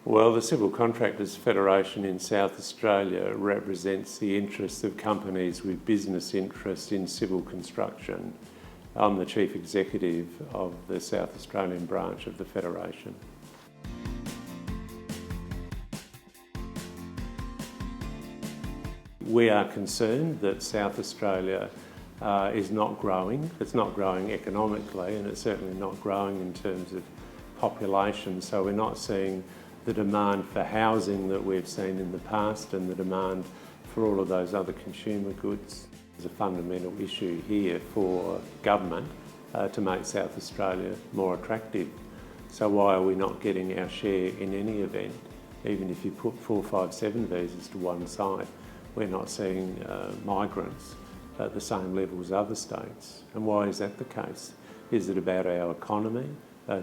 Well, the Civil Contractors Federation in South Australia represents the interests of companies with business interests in civil construction. I'm the Chief Executive of the South Australian branch of the Federation. We are concerned that South Australia is not growing. It's not growing economically, and it's certainly not growing in terms of population, so we're not seeing the demand for housing that we've seen in the past and the demand for all of those other consumer goods. There's a fundamental issue here for government to make South Australia more attractive. So why are we not getting our share in any event? Even if you put 457 visas to one side, we're not seeing migrants at the same level as other states. And why is that the case? Is it about our economy,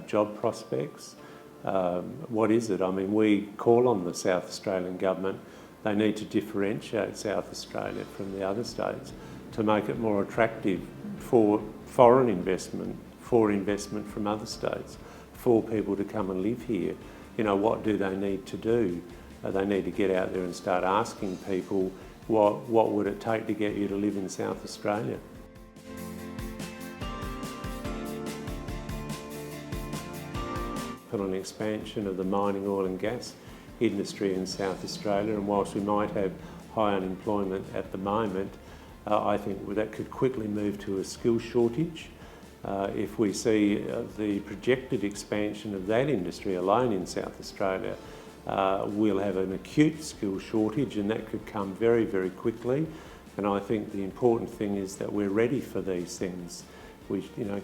job prospects? What is it? I mean, we call on the South Australian government. They need to differentiate South Australia from the other states to make it more attractive for foreign investment, for investment from other states, for people to come and live here. You know, what do they need to do? They need to get out there and start asking people, what would it take to get you to live in South Australia? On an expansion of the mining, oil and gas industry in South Australia, and whilst we might have high unemployment at the moment, I think that could quickly move to a skill shortage. If we see the projected expansion of that industry alone in South Australia, we'll have an acute skill shortage, and that could come very, very quickly. And I think the important thing is that we're ready for these things.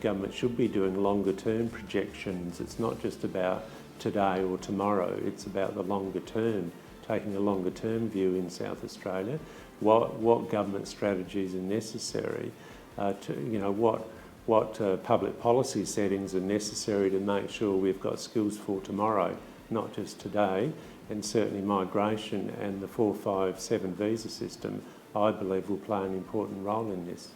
Government should be doing longer term projections. It's not just about today or tomorrow, it's about the longer term, taking a longer term view in South Australia. What government strategies are necessary, what public policy settings are necessary to make sure we've got skills for tomorrow, not just today. And certainly migration and the 457 visa system, I believe, will play an important role in this.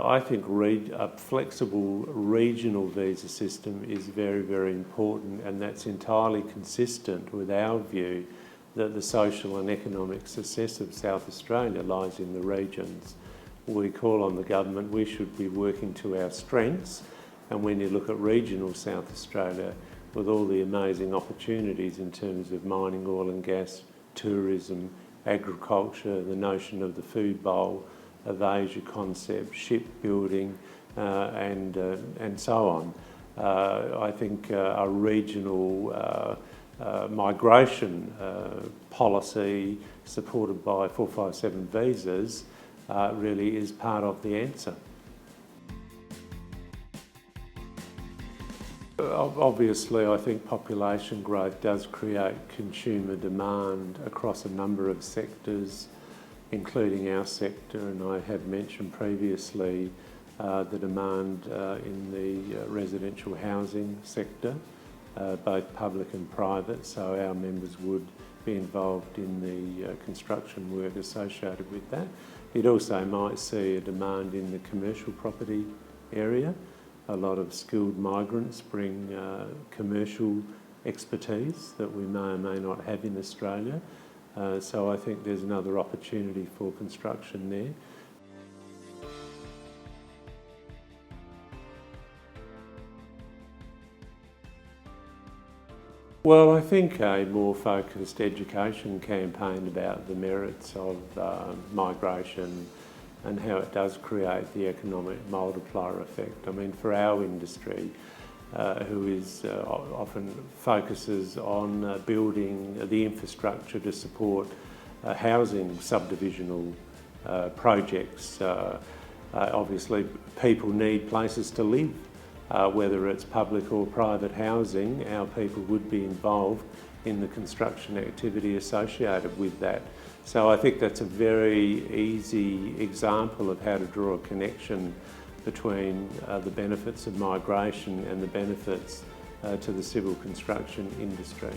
I think a flexible regional visa system is very, very important, and that's entirely consistent with our view that the social and economic success of South Australia lies in the regions. We call on the government, we should be working to our strengths, and when you look at regional South Australia, with all the amazing opportunities in terms of mining, oil and gas, tourism, agriculture, the notion of the food bowl, of Asia concept, shipbuilding, and so on. I think a regional migration policy supported by 457 visas really is part of the answer. Obviously, I think population growth does create consumer demand across a number of sectors, including our sector, and I have mentioned previously the demand in the residential housing sector, both public and private, so our members would be involved in the construction work associated with that. It also might see a demand in the commercial property area. A lot of skilled migrants bring commercial expertise that we may or may not have in Australia. So I think there's another opportunity for construction there. Well, I think a more focused education campaign about the merits of migration and how it does create the economic multiplier effect. I mean, for our industry, who is often focuses on building the infrastructure to support housing subdivisional projects. Obviously, people need places to live, whether it's public or private housing. Our people would be involved in the construction activity associated with that. So I think that's a very easy example of how to draw a connection between the benefits of migration and the benefits to the civil construction industry.